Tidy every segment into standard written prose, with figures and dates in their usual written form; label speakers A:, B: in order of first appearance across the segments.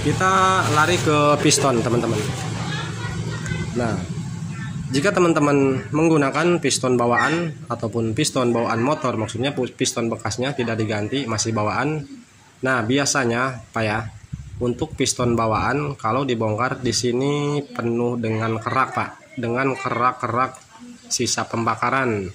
A: kita lari ke piston teman-teman. Nah, jika teman-teman menggunakan piston bawaan ataupun piston bawaan motor, maksudnya piston bekasnya tidak diganti, masih bawaan. Nah, biasanya Pak ya, untuk piston bawaan kalau dibongkar di sini penuh dengan kerak Pak, dengan kerak-kerak sisa pembakaran.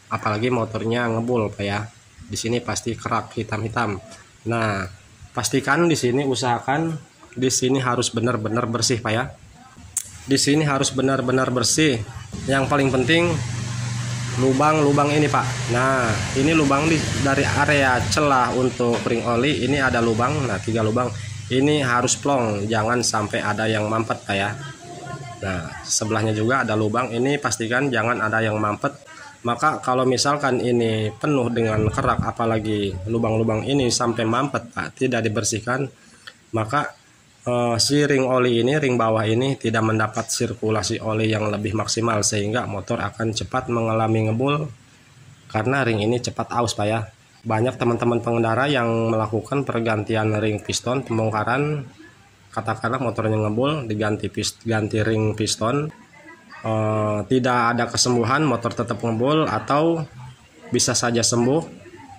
A: Apalagi motornya ngebul Pak ya. Di sini pasti kerak hitam-hitam. Nah, pastikan di sini, usahakan di sini harus benar-benar bersih Pak ya. Di sini harus benar-benar bersih. Yang paling penting lubang-lubang ini Pak. Nah, ini lubang dari area celah untuk ring oli ini ada lubang. Nah, 3 lubang. Ini harus plong, jangan sampai ada yang mampet Pak ya. Nah, sebelahnya juga ada lubang. Ini pastikan jangan ada yang mampet. Maka kalau misalkan ini penuh dengan kerak, apalagi lubang-lubang ini sampai mampet Pak, tidak dibersihkan, maka si ring oli ini, ring bawah ini tidak mendapat sirkulasi oli yang lebih maksimal, sehingga motor akan cepat mengalami ngebul karena ring ini cepat aus Pak ya. Banyak teman-teman pengendara yang melakukan pergantian ring piston, pembongkaran, katakanlah motornya ngebul, ganti ring piston, tidak ada kesembuhan, motor tetap ngebul, atau bisa saja sembuh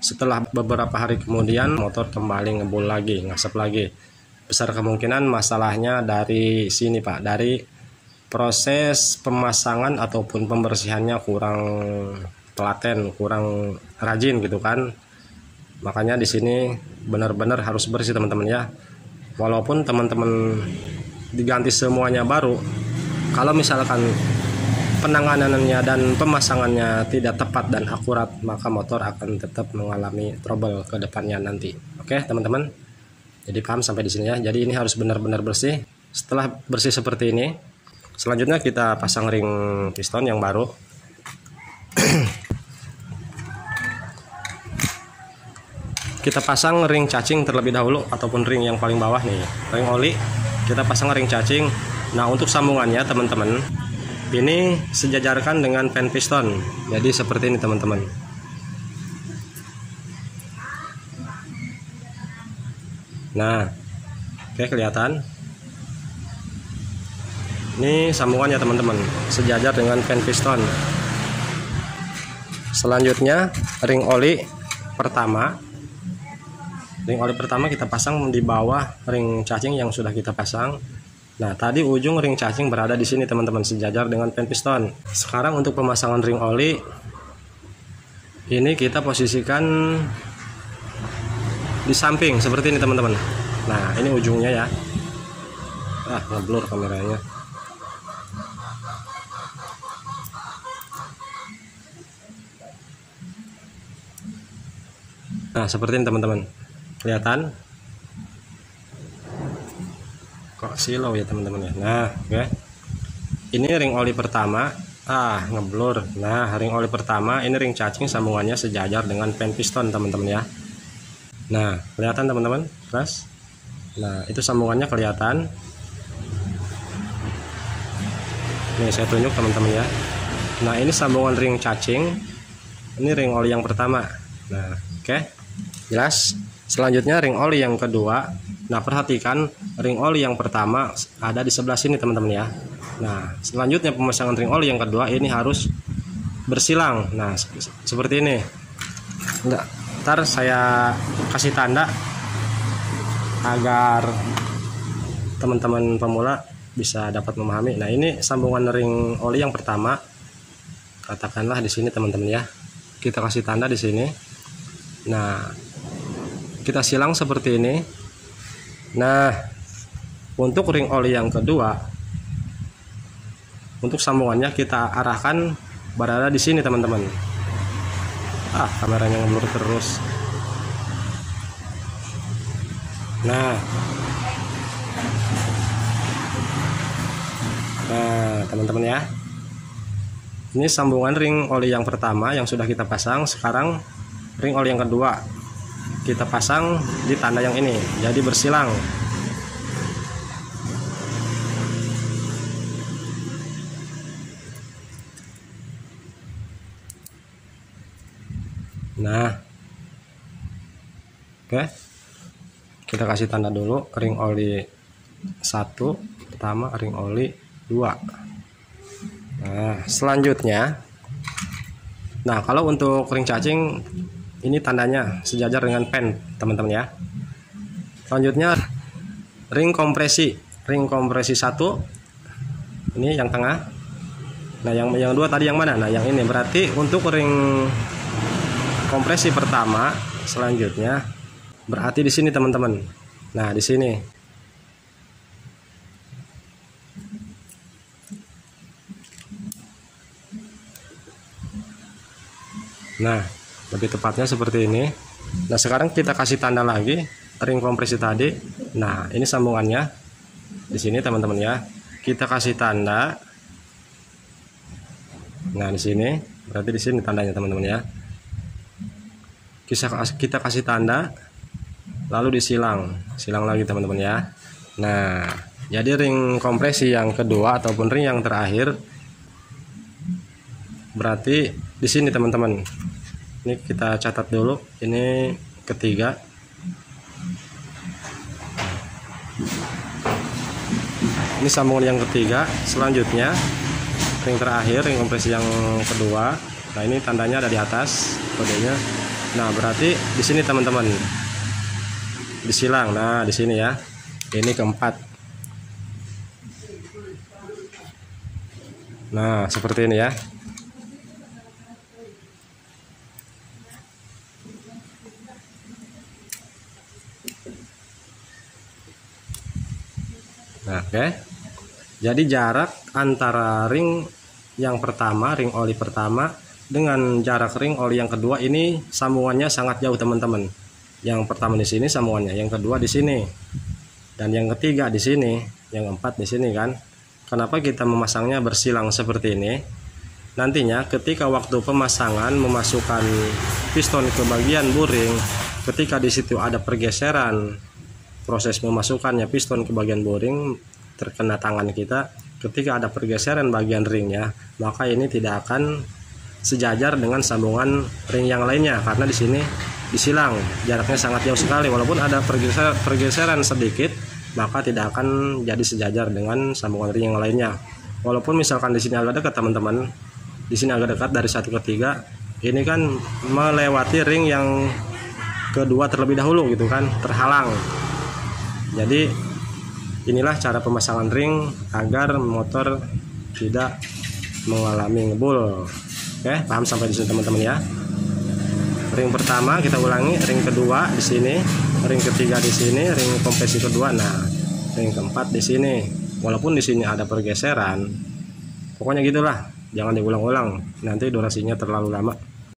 A: setelah beberapa hari kemudian motor kembali ngebul lagi, ngasap lagi. Besar kemungkinan masalahnya dari sini Pak, dari proses pemasangan ataupun pembersihannya kurang telaten, kurang rajin gitu kan. Makanya di sini benar-benar harus bersih teman-teman ya. Walaupun teman-teman diganti semuanya baru, kalau misalkan penanganannya dan pemasangannya tidak tepat dan akurat, maka motor akan tetap mengalami trouble ke depannya nanti. Oke teman-teman, jadi paham sampai di sini ya. Jadi ini harus benar-benar bersih. Setelah bersih seperti ini, selanjutnya kita pasang ring piston yang baru. Kita pasang ring cacing terlebih dahulu, ataupun ring yang paling bawah nih, ring oli. Kita pasang ring cacing. Nah, untuk sambungannya teman-teman, ini sejajarkan dengan pen piston. Jadi seperti ini teman-teman. Nah, oke, kelihatan. Ini sambungannya teman-teman, sejajar dengan pen piston. Selanjutnya ring oli pertama. Ring oli pertama kita pasang di bawah ring cacing yang sudah kita pasang. Nah, tadi ujung ring cacing berada di sini teman-teman, sejajar dengan pen piston. Sekarang untuk pemasangan ring oli, ini kita posisikan di samping seperti ini teman-teman. Nah, ini ujungnya ya. Ngeblur kameranya. Nah, seperti ini teman-teman. Kelihatan? Kok silau ya teman-teman ya. Nah, oke. Ini ring oli pertama. Ngeblur. Nah, ring oli pertama, ini ring cacing sambungannya sejajar dengan pen piston teman-teman ya. Nah, kelihatan teman-teman, keras. Nah, itu sambungannya kelihatan. Nih, saya tunjuk teman-teman ya. Nah, ini sambungan ring cacing. Ini ring oli yang pertama. Nah, oke. Jelas. Selanjutnya ring oli yang kedua. Nah, perhatikan ring oli yang pertama ada di sebelah sini teman-teman ya. Nah, selanjutnya pemasangan ring oli yang kedua ini harus bersilang. Nah, seperti ini. Ntar saya kasih tanda agar teman-teman pemula bisa dapat memahami. Nah, ini sambungan ring oli yang pertama. Katakanlah di sini teman-teman ya. Kita kasih tanda di sini. Nah, kita silang seperti ini. Nah, untuk ring oli yang kedua, untuk sambungannya kita arahkan berada di sini teman-teman. Kameranya ngeblur terus. Nah, teman-teman ya. Ini sambungan ring oli yang pertama yang sudah kita pasang. Sekarang ring oli yang kedua kita pasang di tanda yang ini, jadi bersilang. Nah, oke, kita kasih tanda dulu ring oli 1 pertama, ring oli 2. Nah, selanjutnya, nah kalau untuk ring cacing ini tandanya sejajar dengan pen teman-teman ya. Selanjutnya ring kompresi 1 ini yang tengah. Nah yang 2 tadi yang mana? Nah yang ini berarti untuk ring kompresi pertama. Selanjutnya berarti di sini teman-teman. Nah di sini. Nah, lebih tepatnya seperti ini. Nah, sekarang kita kasih tanda lagi ring kompresi tadi. Nah, ini sambungannya. Di sini teman-teman ya. Kita kasih tanda. Nah, di sini. Berarti di sini tandanya teman-teman ya. Kita kasih tanda lalu disilang. Silang lagi teman-teman ya. Nah, jadi ring kompresi yang kedua ataupun ring yang terakhir berarti di sini teman-teman. Ini kita catat dulu, ini ketiga. Ini sambungan yang ketiga. Selanjutnya ring terakhir, ring kompresi yang kedua. Nah, ini tandanya ada di atas kodenya. Nah, berarti di sini teman-teman. Disilang. Nah, di sini ya. Ini keempat. Nah, seperti ini ya. Nah, oke. Jadi jarak antara ring yang pertama, ring oli pertama dengan jarak ring oli yang kedua ini sambungannya sangat jauh teman-teman. Yang pertama di sini sambungannya, yang kedua di sini. Dan yang ketiga di sini, yang keempat di sini kan. Kenapa kita memasangnya bersilang seperti ini? Nantinya ketika waktu pemasangan memasukkan piston ke bagian buring, ketika di situ ada pergeseran proses memasukkannya piston ke bagian boring terkena tangan kita, ketika ada pergeseran bagian ringnya, maka ini tidak akan sejajar dengan sambungan ring yang lainnya karena di sini disilang, jaraknya sangat jauh sekali. Walaupun ada pergeseran sedikit, maka tidak akan jadi sejajar dengan sambungan ring yang lainnya. Walaupun misalkan di sini agak dekat teman-teman, di sini agak dekat dari 1 ke 3, ini kan melewati ring yang kedua terlebih dahulu gitu kan, terhalang. Jadi inilah cara pemasangan ring agar motor tidak mengalami ngebul. Oke, paham sampai di sini teman-teman ya. Ring pertama kita ulangi, ring kedua di sini, ring ketiga di sini, ring kompresi kedua. Nah, ring keempat di sini. Walaupun di sini ada pergeseran, pokoknya gitulah. Jangan diulang-ulang, nanti durasinya terlalu lama.